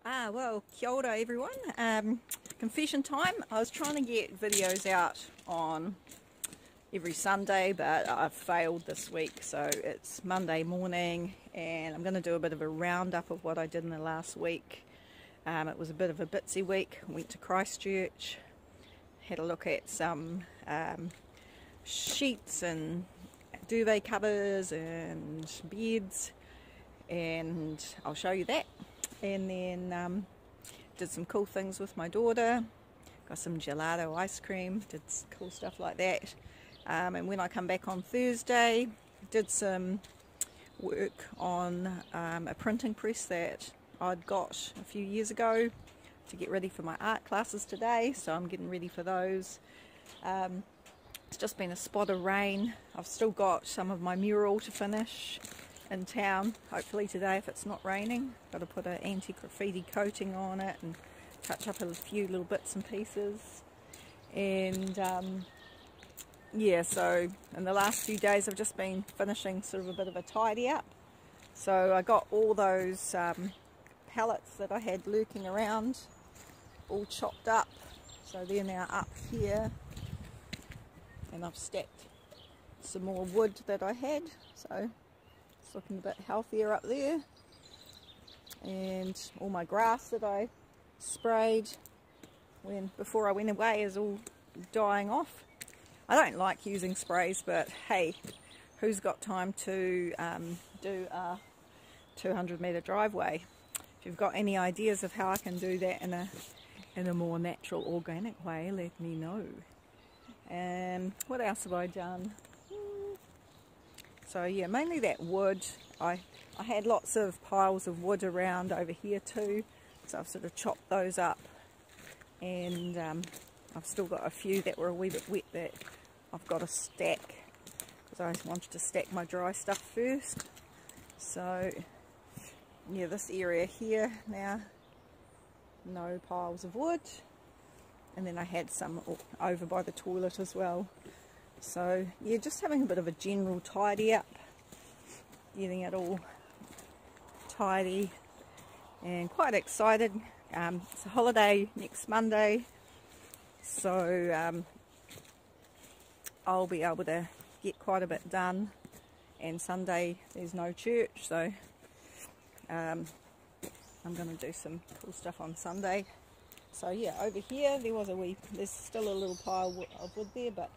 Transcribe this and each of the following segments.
Well, kia ora everyone. Confession time. I was trying to get videos out on every Sunday, but I've failed this week. So it's Monday morning and I'm going to do a bit of a roundup of what I did in the last week. It was a bit of a bitsy week. Went to Christchurch, had a look at some sheets and duvet covers and beds, and I'll show you that. And then did some cool things with my daughter, got some gelato ice cream, did cool stuff like that. And when I come back on Thursday, did some work on a printing press that I'd got a few years ago to get ready for my art classes today, so I'm getting ready for those. It's just been a spot of rain. I've still got some of my mural to finish in town, hopefully today if it's not raining. Got to put an anti-graffiti coating on it and touch up a few little bits and pieces. And yeah, so in the last few days I've just been finishing sort of a bit of a tidy up. So I got all those pallets that I had lurking around all chopped up, so they're now up here, and I've stacked some more wood that I had, so it's looking a bit healthier up there. And all my grass that I sprayed before I went away is all dying off. I don't like using sprays, but hey, who's got time to do a 200-metre driveway? If you've got any ideas of how I can do that in a more natural, organic way, let me know. And what else have I done? So yeah, mainly that wood. I had lots of piles of wood around over here too, so I've sort of chopped those up, and I've still got a few that were a wee bit wet that I've got to stack, because I wanted to stack my dry stuff first. So yeah, this area here now, no piles of wood, and then I had some over by the toilet as well. So yeah, just having a bit of a general tidy up, getting it all tidy, and quite excited. It's a holiday next Monday, so I'll be able to get quite a bit done, and Sunday there's no church, so I'm going to do some cool stuff on Sunday. So yeah, over here there's still a little pile of wood there, but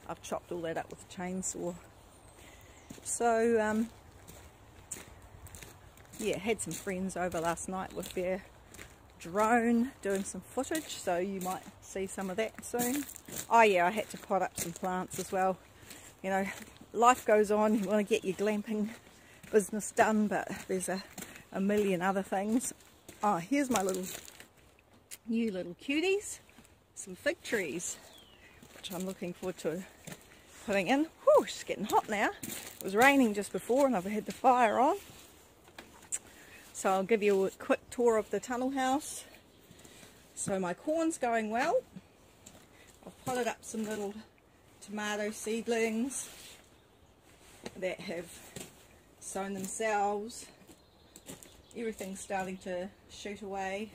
I've chopped all that up with a chainsaw. So yeah, had some friends over last night with their drone doing some footage, so you might see some of that soon. Oh yeah, I had to pot up some plants as well. You know, life goes on, you want to get your glamping business done, but there's a million other things. Oh, here's my new little cuties, some fig trees, which I'm looking forward to putting in. Whew, it's getting hot now. It was raining just before and I've had the fire on. So I'll give you a quick tour of the tunnel house. So my corn's going well. I've potted up some little tomato seedlings that have sown themselves. Everything's starting to shoot away.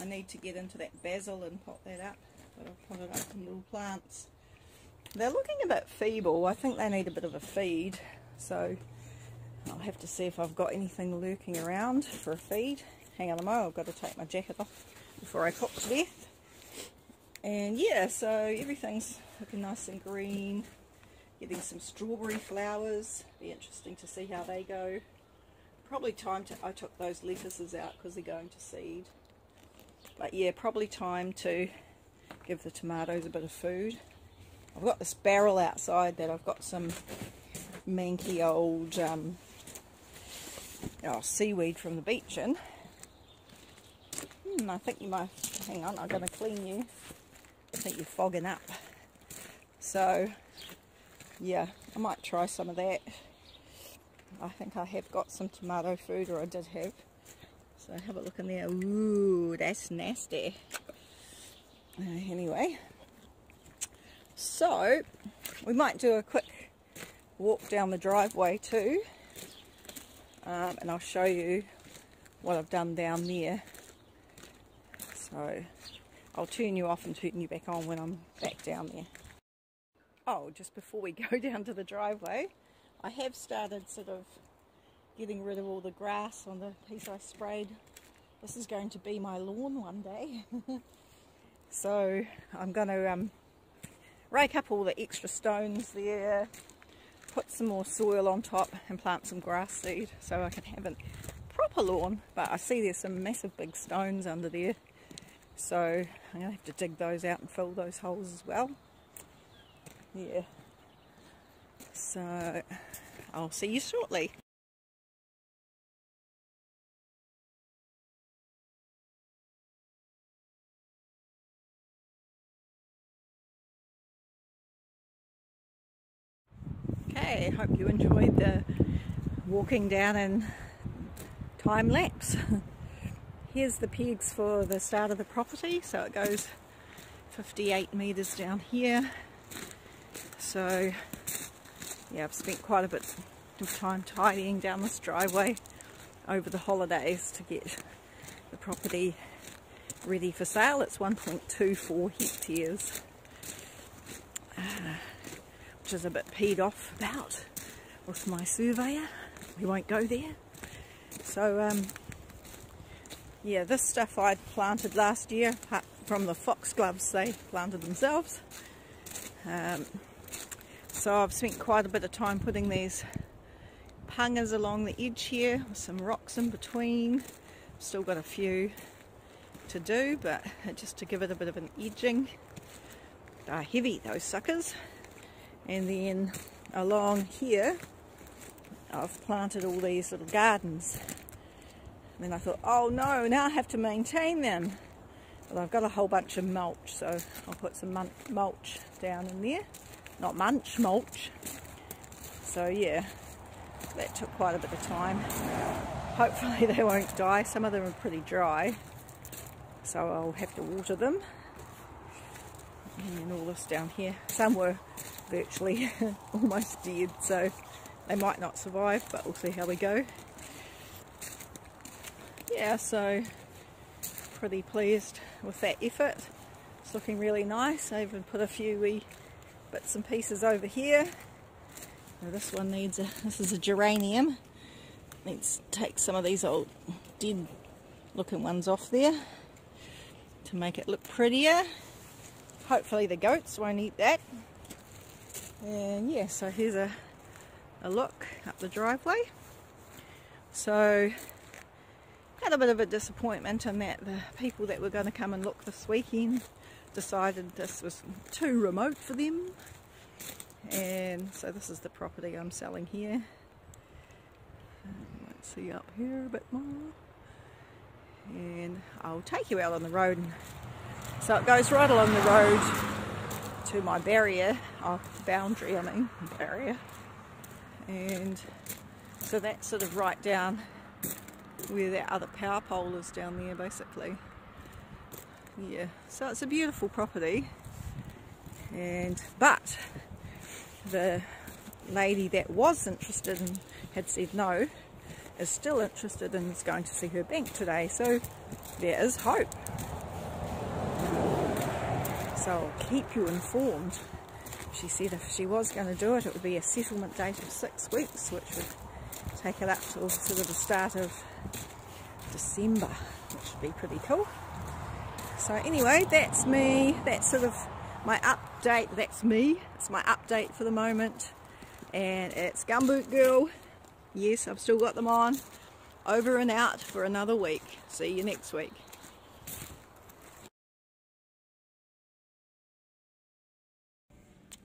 I need to get into that basil and pot that up, but I've potted up some little plants. They're looking a bit feeble. I think they need a bit of a feed, so I'll have to see if I've got anything lurking around for a feed. Hang on a moment, I've got to take my jacket off before I cook to death. And yeah, so everything's looking nice and green. Getting some strawberry flowers. Be interesting to see how they go. Probably time to, I took those lettuces out because they're going to seed. But yeah, probably time to give the tomatoes a bit of food. I've got this barrel outside that I've got some manky old seaweed from the beach in. I think you might, hang on, I'm going to clean you. I think you're fogging up. So yeah, I might try some of that. I think I have got some tomato food, or I did have. So have a look in there. Ooh, that's nasty. Anyway, so we might do a quick walk down the driveway too, and I'll show you what I've done down there. So I'll turn you off and turn you back on when I'm back down there. Oh, just before we go down to the driveway, I have started sort of getting rid of all the grass on the piece I sprayed. This is going to be my lawn one day. So I'm going to rake up all the extra stones there, put some more soil on top and plant some grass seed so I can have a proper lawn. But I see there's some massive big stones under there, so I'm going to have to dig those out and fill those holes as well. Yeah, so I'll see you shortly. Okay, hope you enjoyed the walking down in time lapse. Here's the pegs for the start of the property, so it goes 58 metres down here. So yeah, I've spent quite a bit of time tidying down this driveway over the holidays to get the property ready for sale. It's 1.24 hectares. Which is a bit peed off about with my surveyor. We won't go there. So yeah, this stuff I'd planted last year, apart from the foxgloves they planted themselves. So I've spent quite a bit of time putting these pungas along the edge here with some rocks in between. Still got a few to do, but just to give it a bit of an edging. They're heavy, those suckers. And then along here I've planted all these little gardens. And then I thought, oh no, now I have to maintain them. Well, I've got a whole bunch of mulch, so I'll put some mulch down in there. Not munch, mulch. So yeah, that took quite a bit of time. Hopefully they won't die. Some of them are pretty dry, so I'll have to water them. And then all this down here. Some were virtually almost dead, so they might not survive, but we'll see how we go. Yeah, so pretty pleased with that effort. It's looking really nice. I even put a few wee bits and pieces over here. Now this one needs this is a geranium. Needs to take some of these old dead looking ones off there to make it look prettier. Hopefully the goats won't eat that. And yeah, so here's a look up the driveway. So had a bit of a disappointment in that the people that were going to come and look this weekend decided this was too remote for them. And so this is the property I'm selling here. Let's see up here a bit more. And I'll take you out on the road. So it goes right along the road to my barrier, boundary, I mean, barrier. And so that's sort of right down where that other power pole is down there, basically. Yeah, so it's a beautiful property. But the lady that was interested and had said no is still interested and is going to see her bank today, so there is hope. So I'll keep you informed. She said if she was going to do it, it would be a settlement date of 6 weeks, which would take it up to sort of the start of December, which would be pretty cool. So anyway, that's me. That's sort of my update. That's me. It's my update for the moment. And it's Gumboot Girl. Yes, I've still got them on. Over and out for another week. See you next week.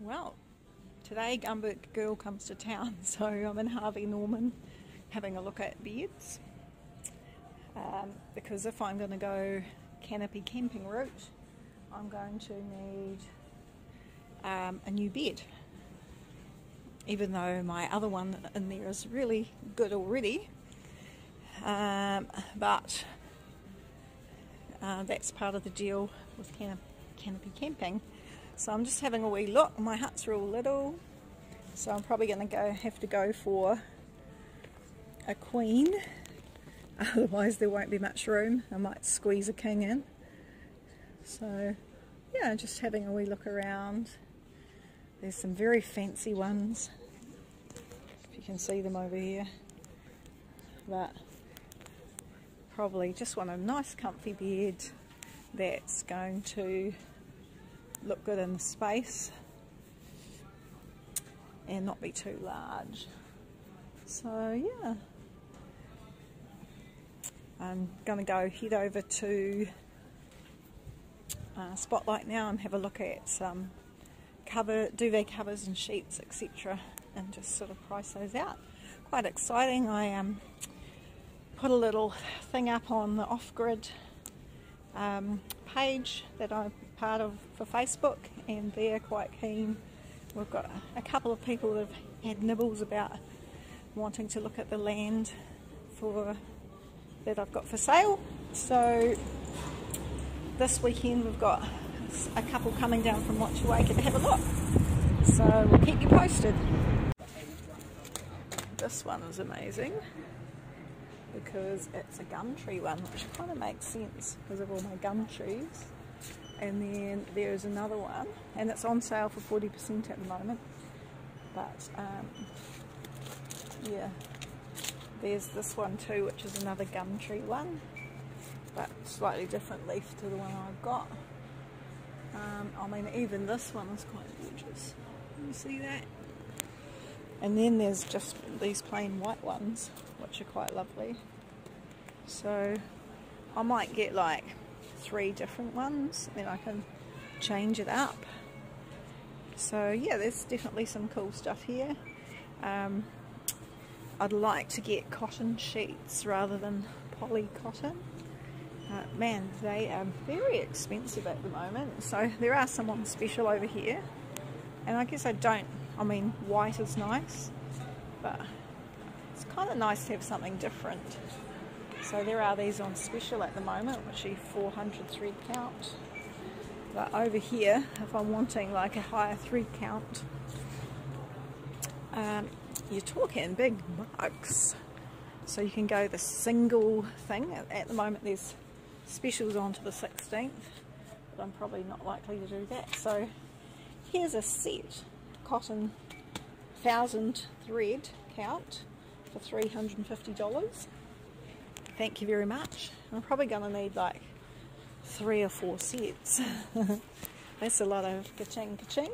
Well, today Gumboot Girl comes to town, so I'm in Harvey Norman having a look at beds, because if I'm going to go canopy camping route, I'm going to need a new bed, even though my other one in there is really good already, but that's part of the deal with canopy camping. So I'm just having a wee look. My huts are all little, so I'm probably going to have to go for a queen, otherwise there won't be much room. I might squeeze a king in. So yeah, just having a wee look around. There's some very fancy ones, if you can see them over here, but probably just want a nice comfy bed that's going to look good in the space and not be too large. So yeah, I'm going to go head over to Spotlight now and have a look at some duvet covers and sheets, etc., and just sort of price those out. Quite exciting. I put a little thing up on the Off-Grid page that I'm part of for Facebook, and they're quite keen. We've got a couple of people that have had nibbles about wanting to look at the land that I've got for sale. So this weekend we've got a couple coming down from Motueka to have a look. So we'll keep you posted. This one is amazing because it's a gum tree one, which kind of makes sense because of all my gum trees. And then there's another one, and it's on sale for 40% at the moment. But yeah, there's this one too, which is another gum tree one, but slightly different leaf to the one I've got. I mean, even this one is quite gorgeous. You see that? And then there's just these plain white ones, which are quite lovely. So I might get like 3 different ones, then I can change it up. So yeah, there's definitely some cool stuff here. I'd like to get cotton sheets rather than poly cotton. Man, they are very expensive at the moment, so there are some on special over here, and I guess I mean, white is nice, but it's kind of nice to have something different. So there are these on special at the moment, which are 400 thread count. But over here, if I'm wanting like a higher thread count, you're talking big bucks. So you can go the single thing. At the moment there's specials on to the 16th, but I'm probably not likely to do that. So here's a set, cotton 1000 thread count for $350. Thank you very much. I'm probably going to need like 3 or 4 sets. That's a lot of ka-ching ka-ching.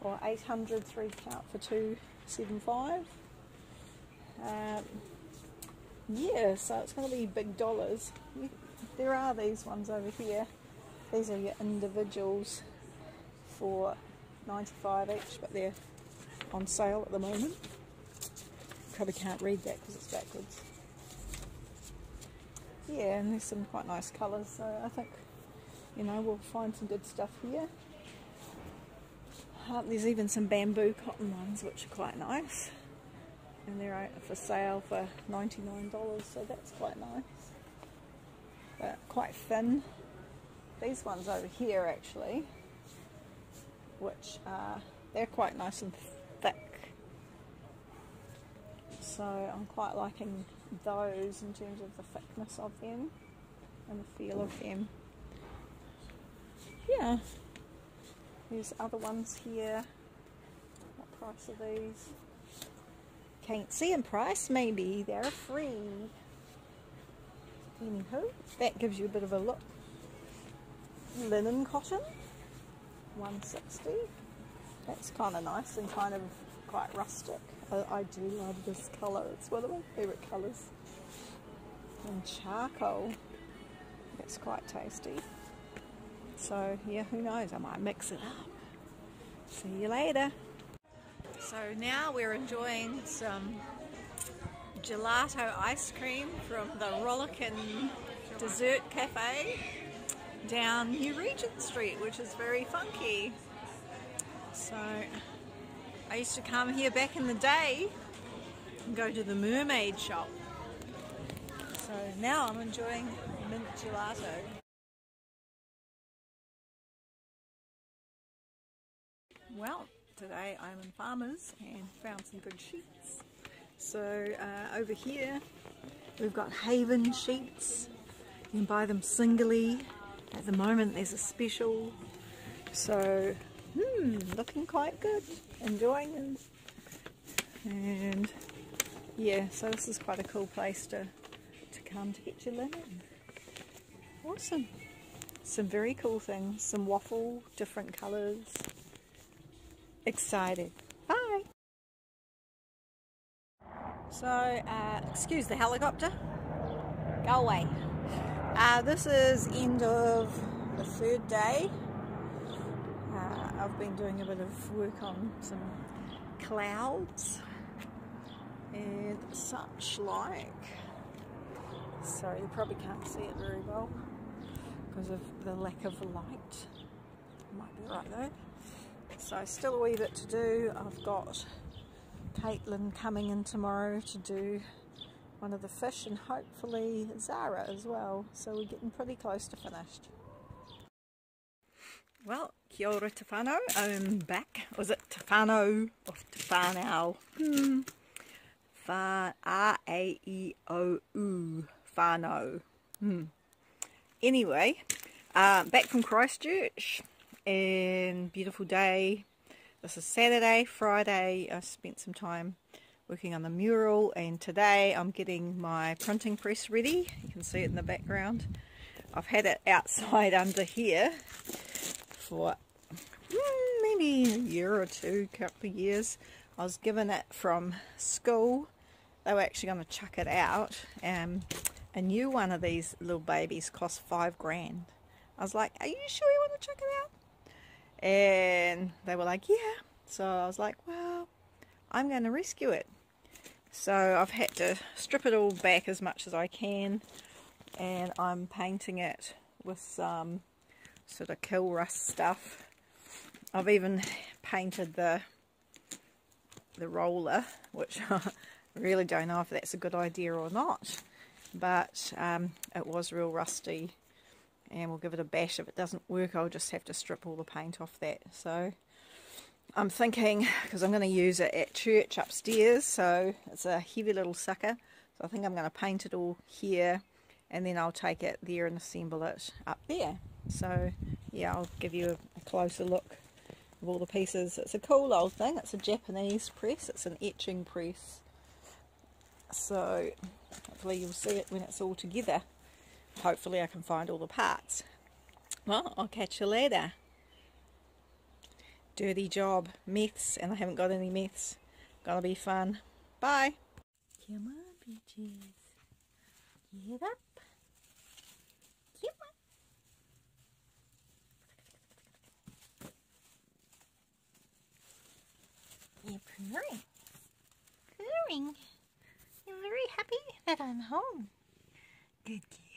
Or 800 thread count for $275. Yeah, so it's going to be big dollars. There are these ones over here. These are your individuals for $95 each, but they're on sale at the moment. Probably can't read that because it's backwards. Yeah, and there's some quite nice colours, so I think, you know, we'll find some good stuff here. There's even some bamboo cotton ones which are quite nice, and they're out for sale for $99, so that's quite nice, but quite thin. These ones over here actually, which they're quite nice and thick, so I'm quite liking those in terms of the thickness of them and the feel of them. Yeah, there's other ones here. What price are these? Can't see in price. Maybe they're free. Anywho, that gives you a bit of a look. Linen cotton, $160. That's kind of nice and kind of quite rustic. I do love this colour. It's one of my favourite colours. And charcoal. That's quite tasty. So yeah, who knows? I might mix it up. See you later. So now we're enjoying some gelato ice cream from the Rollickin Dessert Cafe down New Regent Street, which is very funky. So I used to come here back in the day and go to the mermaid shop. So now I'm enjoying mint gelato. Well, today I'm in Farmers and found some good sheets. So over here we've got Haven sheets. You can buy them singly At the moment there's a special, so looking quite good, enjoying it. And yeah, so this is quite a cool place to come to get your linen. Awesome. Some very cool things, some waffle, different colours. Excited. Bye. So, excuse the helicopter. Go away. This is end of the third day. I've been doing a bit of work on some clouds and such like. So you probably can't see it very well because of the lack of light. Might be right though. So still a wee bit to do. I've got Caitlin coming in tomorrow to do one of the fish, and hopefully Zara as well. So we're getting pretty close to finished. Well, kia ora te whānau, I'm back. Was it te whānau or te whānau? A-E-O-U, whānau. Anyway, back from Christchurch, and beautiful day. This is Saturday. Friday I spent some time working on the mural, and today I'm getting my printing press ready. You can see it in the background. I've had it outside under here for maybe a year or two, couple of years. I was given it from school. They were actually going to chuck it out. A new one of these little babies cost $5,000. I was like, are you sure you want to chuck it out? And they were like, yeah. So I was like, well, I'm going to rescue it. So I've had to strip it all back as much as I can, and I'm painting it with some sort of kill rust stuff. I've even painted the roller, which I really don't know if that's a good idea or not, but it was real rusty, and we'll give it a bash. If it doesn't work, I'll just have to strip all the paint off that. So I'm thinking, because I'm going to use it at church upstairs, so it's a heavy little sucker, so I think I'm going to paint it all here, and then I'll take it there and assemble it up there. So yeah, I'll give you a closer look of all the pieces. It's a cool old thing. It's a Japanese press. It's an etching press, so hopefully you'll see it when it's all together. Hopefully I can find all the parts. Well, I'll catch you later. Dirty job. Meths, and I haven't got any meths. Gonna be fun. Bye. Come on, bitches. Get up. Come on. You're purring. Purring. You're very happy that I'm home. Good kid.